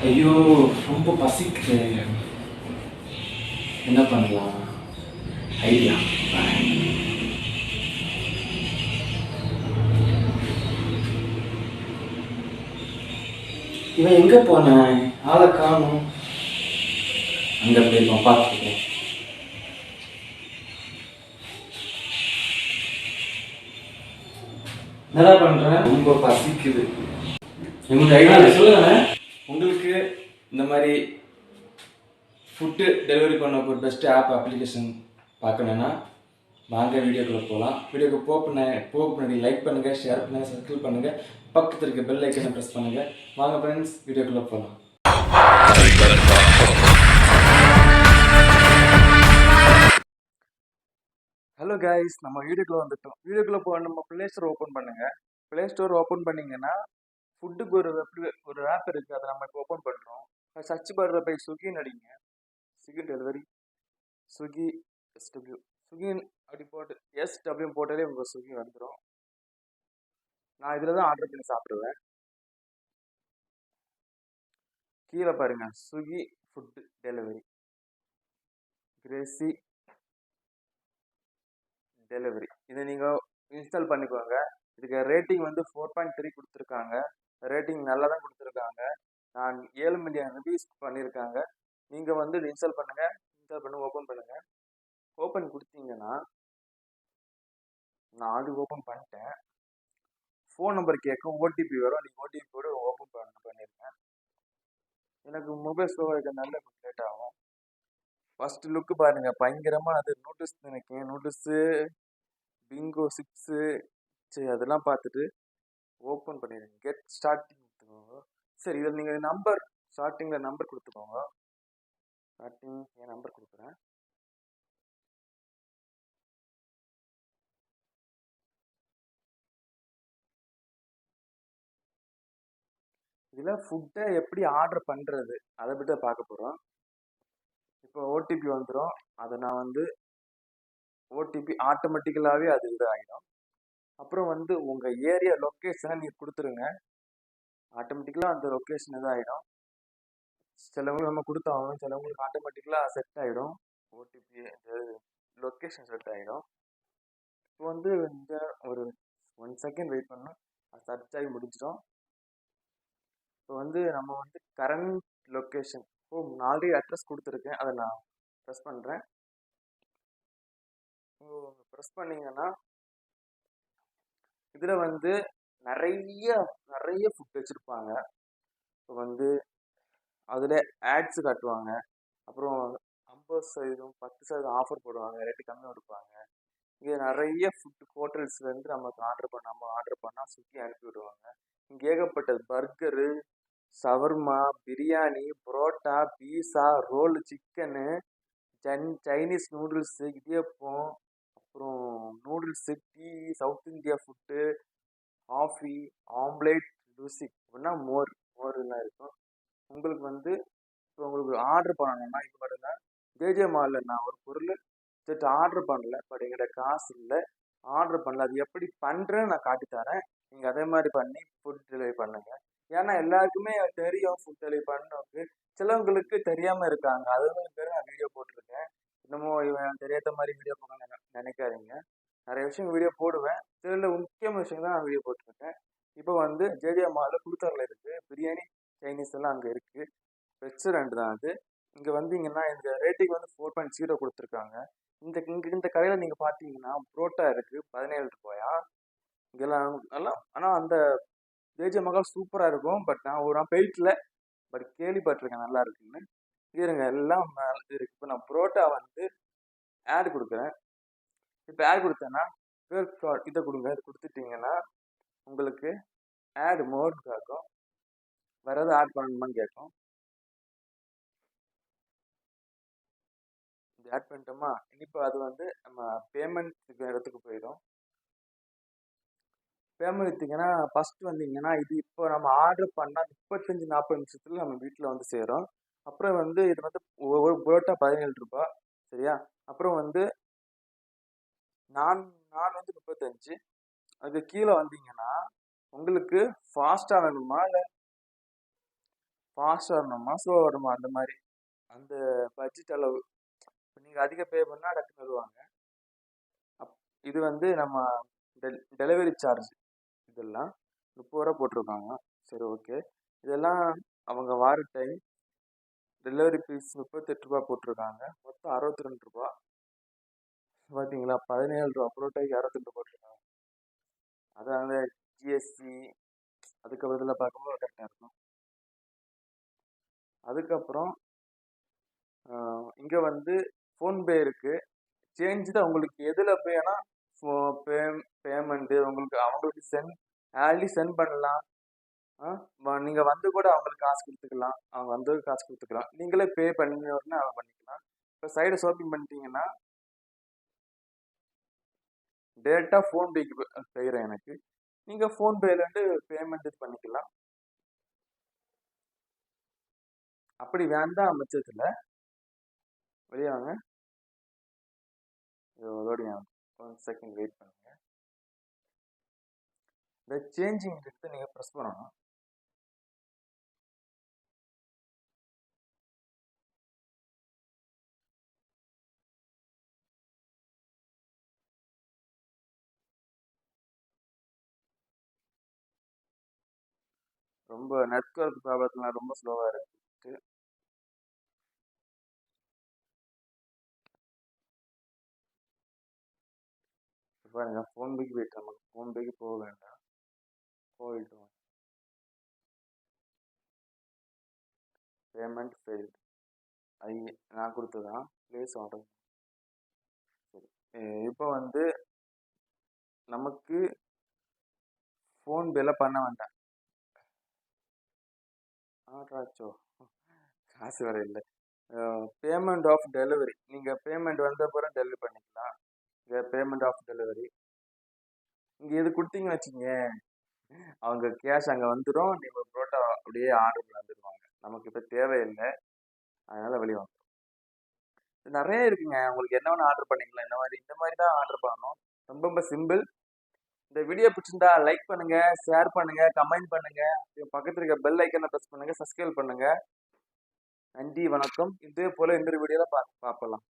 ஐயோ ரொம்ப பசிக்குது. என்ன பண்ணலாம்? ஐடியா. இவன் எங்க போன? ஆளை காணும். அங்க போயிருப்பான், பார்த்துருக்கேன். என்னடா பண்றேன்? ரொம்ப பசிக்குது. உங்களுக்கு ஐடியா சொல்லுங்க. உங்களுக்கு இந்த மாதிரி ஃபுட்டு டெலிவரி பண்ண ஒரு பெஸ்ட் ஆப் அப்ளிகேஷன் பார்க்கணுன்னா வாங்க வீடியோக்குள்ளே போகலாம். வீடியோக்கு முன்னாடி லைக் பண்ணுங்கள், ஷேர் பண்ணுங்கள், சப்ஸ்கிரைப் பண்ணுங்கள், பக்கத்தில் இருக்க பெல் ஐக்கனை ப்ரெஸ் பண்ணுங்கள். வாங்க ஃப்ரெண்ட்ஸ், வீடியோக்குள்ளே போகலாம். ஹலோ கைஸ், நம்ம வீடியோக்குள்ளே வந்துட்டோம். வீடியோக்குள்ளே போக நம்ம ப்ளே ஸ்டோர் ஓப்பன் பண்ணுங்கள். ப்ளே ஸ்டோர் ஓப்பன் பண்ணிங்கன்னா ஃபுட்டுக்கு ஒரு ஆப் இருக்குது, அதை நம்ம இப்போ ஓப்பன் பண்ணுறோம். சர்ச் பாரில் போய் ஸ்விக்கின்னு அடிங்க. Swiggy delivery, Swiggy SW, Swiggy அப்படி போட்டு எஸ்டபிள்யூ போட்டாலே உங்கள் ஸ்விக்கி வந்துடும். நான் இதில் தான் ஆர்டர் பண்ணி சாப்பிடுவேன். கீழே பாருங்கள், Swiggy food delivery, Crazy delivery. இதை நீங்கள் இன்ஸ்டால் பண்ணிக்கோங்க. இதுக்கு ரேட்டிங் வந்து 4.3 கொடுத்துருக்காங்க. ரேட்டிங் நல்லா தான் கொடுத்துருக்காங்க. நான் 7 மில்லியன் ரிவ்யூஸ் பண்ணியிருக்காங்க. நீங்கள் வந்து இன்ஸ்டால் பண்ணுங்கள். இன்ஸ்டால் பண்ணி ஓப்பன் பண்ணுங்கள். ஓப்பன் கொடுத்தீங்கன்னா நான் ஆல்ரெடி ஓப்பன் பண்ணிட்டேன். ஃபோன் நம்பர் கேட்கும், ஓடிபி வரும். நீங்கள் ஓடிபி கூட ஓப்பன் பண்ணியிருக்கேன். எனக்கு மொபைல் ஸ்லோவாக இருக்கிறதுனால லேட் ஆகும். ஃபர்ஸ்ட் லுக்கு பாருங்கள், பயங்கரமாக அது நோட்டீஸ் நினைக்கிறேன். நோட்டீஸு, பிங்கோ 6 சரி அதெல்லாம் பார்த்துட்டு ஓப்பன் பண்ணிடுங்க. கெட் ஸ்டார்டிங் கொடுத்துக்கோங்க. சரி, இதில் நீங்கள் நம்பர் ஸ்டார்டிங்கில் நம்பர் கொடுத்துக்கோங்க. ஸ்டார்டிங் என் நம்பர் கொடுக்குறேன். இதில் ஃபுட்டை எப்படி ஆர்டர் பண்ணுறது அதை பற்றி பார்க்க போகிறோம். இப்போ ஓடிபி வந்துடும். அதை நான் வந்து ஓடிபி ஆட்டோமேட்டிக்கலாகவே அது இது ஆகிடும். அப்புறம் வந்து உங்கள் ஏரியா லொக்கேஷனை நீங்கள் கொடுத்துருங்க. ஆட்டோமேட்டிக்கலாக அந்த லொக்கேஷன் இதாகிடும். சிலவங்களுக்கு நம்ம கொடுத்தாலும் சிலவங்களுக்கு ஆட்டோமேட்டிக்கலாக செட் ஆகிடும். ஓடிபி லொக்கேஷன் செட் ஆகிடும். இப்போ வந்து இந்த ஒரு 1 செகண்ட் வெயிட் பண்ணணும். அது சர்ச் ஆகி முடிச்சிடும். இப்போ வந்து நம்ம வந்து கரண்ட் லொக்கேஷன் நான் ஆல்ரெடி அட்ரஸ் கொடுத்துருக்கேன், அதை நான் ப்ரெஸ் பண்ணுறேன். ப்ரெஸ் பண்ணிங்கன்னா இதில் வந்து நிறைய ஃபுட் வச்சுருப்பாங்க. இப்போ வந்து அதில் ஆட்ஸு காட்டுவாங்க. அப்புறம் 50% 10% ஆஃபர் போடுவாங்க, ரேட்டு கம்மியாக கொடுப்பாங்க. இங்கே நிறைய ஃபுட் ஹோட்டல்ஸ்லேருந்து நம்ம ஆர்டர் பண்ணால் ஸ்விக்கி அனுப்பி விடுவாங்க. இங்கே ஏகப்பட்டது burger, shawarma, biryani, parotta, pizza, roll, chicken, Chinese noodles, இடியப்பம், அப்புறம் noodles, tea, south India food, coffee, omelette, லூசி அப்படின்னா மோர்லாம் இருக்கும். உங்களுக்கு வந்து இப்போ உங்களுக்கு ஆர்டர் பண்ணணும்னா இப்போ பாருங்க, ஜேஜே மாலில் நான் ஒரு பொருள் சரி ஆர்டர் பண்ணல, பட் எங்கிட்ட காசு இல்லை, ஆர்டர் பண்ணல. அது எப்படி பண்ணுறேன்னு நான் காட்டித்தரேன். நீங்கள் அதே மாதிரி பண்ணி ஃபுட் டெலிவரி பண்ணுங்க. ஏன்னா எல்லாருக்குமே தெரியும் ஃபுட் டெலிவரி பண்ணுறவங்க. சிலவங்களுக்கு தெரியாமல் இருக்காங்க. அதுவும் பேர் நான் வீடியோ போட்டிருக்கேன். இன்னமும் இவன் தெரியாத மாதிரி வீடியோ போடணும்னு நினைக்காதீங்க. நிறைய விஷயம் வீடியோ போடுவேன். சில முக்கியமான விஷயம் தான் நான் வீடியோ போட்டிருக்கேன். இப்போ வந்து ஜேஜே மாலில் குளுத்தரில் இருக்குது. பிரியாணி, சைனீஸ் எல்லாம் அங்கே இருக்குது. ரெஸ்டாரண்ட் தான் அது. இங்கே வந்தீங்கன்னா இந்த ரேட்டிங் வந்து 4.0 கொடுத்துருக்காங்க. இந்த கடையில் நீங்கள் பார்த்தீங்கன்னா புரோட்டா இருக்குது 17 ரூபாயா. இங்கெல்லாம் நல்லா, ஆனால் அந்த ஜேஜே மகால் சூப்பராக இருக்கும். பட் நான் போயிட்டல, பட் கேள்விப்பட்டிருக்கேன் நல்லா இருக்குன்னு. இருங்க எல்லாம் இருக்கு. இப்போ நான் புரோட்டா வந்து ஆட் கொடுக்குறேன். இப்போ ஆட் கொடுத்தேன்னா இதை கொடுங்க. இது கொடுத்துட்டிங்கன்னா உங்களுக்கு ஆட் மோர்னு கேட்கும். வேறு எதாவது ஆட் பண்ணணுமான்னு கேட்கும். இது ஆட் பண்ணிட்டோமா, இப்போ அது வந்து நம்ம பேமெண்ட் இடத்துக்கு போயிடும். பேமெண்ட் எடுத்திங்கன்னா ஃபஸ்ட்டு வந்தீங்கன்னா இது இப்போ நம்ம ஆர்டர் பண்ணால் 35-40 நிமிஷத்துல நம்ம வீட்டில் வந்து சேரும். அப்புறம் வந்து இது வந்து ஒரு புரோட்டா 17 ரூபா, சரியா. அப்புறம் வந்து நான் வந்து 35. அதுக்கு கீழே வந்தீங்கன்னா உங்களுக்கு ஃபாஸ்ட்டாக வேணுமா இல்லை ஃபாஸ்ட்டாக வரணுமா ஸ்லோவாக வரணுமா அந்த மாதிரி அந்த பட்ஜெட் அளவு. இப்போ நீங்கள் அதிக பே பண்ணால் டக்குன்னு வருவாங்க. இது வந்து நம்ம டெலிவரி சார்ஜ் இதெல்லாம் 30 ரூபா போட்டிருக்காங்க. சரி ஓகே. இதெல்லாம் அவங்க வார டைம் டெலிவரி ஃபீஸ் 38 ரூபா போட்டிருக்காங்க. மொத்தம் 62 ரூபா. பார்த்தீங்களா, 17 ரூபா புரோட்டாக்கு 62 போட்டிருக்காங்க. அதாவது ஜிஎஸ்டி அதுக்கு பதிலாக பார்க்கும்போது கரெக்டாக இருக்கும். அதுக்கப்புறம் இங்கே வந்து ஃபோன்பே இருக்குது. சேஞ்ச் தான் உங்களுக்கு எதில் பேனா பேமெண்ட்டு உங்களுக்கு அவங்களுக்கு சென்ட் பண்ணலாம். நீங்கள் வந்து கூட அவங்களுக்கு காசு கொடுத்துக்கலாம். அவங்க வந்து காசு கொடுத்துக்கலாம். நீங்களே பே பண்ணி உடனே அவங்க பண்ணிக்கலாம். இப்போ சைடு ஷாப்பிங் பண்ணிட்டீங்கன்னா டேரெக்டாக ஃபோன்பேக்கு செய்கிறேன் எனக்கு. நீங்கள் ஃபோன்பேலேருந்து பேமெண்ட் இது பண்ணிக்கலாம். அப்படி வேண்டாம் பட்சத்தில் வெளியே வாங்க. லோடிங் ஆகும். 1 செகண்ட் வெயிட் பண்ணுங்க. இந்த சேஞ்சிங் எடுத்து நீங்கள் ப்ரெஸ் பண்ணணும். ரொம்ப நெட்வொர்க் ப்ராப்ளம்லாம் ரொம்ப ஸ்லோவாக இருக்கு. பாருங்க, ஃபோன்பேக்கு போயிட்டு நமக்கு ஃபோன்பேக்கு போக வேண்டாம். போயிட்டோம். Payment failed. நான் கொடுத்ததான் ப்ளேஸ் ஆர்டர். சரி, இப்போ வந்து நமக்கு ஃபோன்பேல பண்ண வேண்டாம். ஆர்டர் ஆச்சோ, காசு வேற இல்லை. Payment of delivery. நீங்கள் பேமெண்ட் வந்த பிறகு டெலிவரி பண்ணிக்கலாம். பேமெண்ட் ஆஃப் டெலிவரி இங்கே இது கொடுத்தீங்கன்னு வச்சுங்க, அவங்க கேஷ் அங்கே வந்துடும். நீங்கள் புரோட்டா அப்படியே ஆர்டர் வந்துடுவாங்க. நமக்கு இப்போ தேவையில்லை, அதனால் வெளியே வந்துடும். நிறைய இருக்குங்க, உங்களுக்கு என்ன வேணும் ஆர்டர் பண்ணிக்கலாம். இந்த மாதிரி தான் ஆர்டர் பண்ணணும். ரொம்ப ரொம்ப சிம்பிள். இந்த வீடியோ பிடிச்சிருந்தா லைக் பண்ணுங்க, ஷேர் பண்ணுங்க, கமெண்ட் பண்ணுங்க, பக்கத்தில் இருக்க பெல் ஐக்கனை ப்ரெஸ் பண்ணுங்க, சப்ஸ்கிரைப் பண்ணுங்க. நன்றி, வணக்கம். இதே போல இன்னொரு வீடியோல பார்க்கலாம்.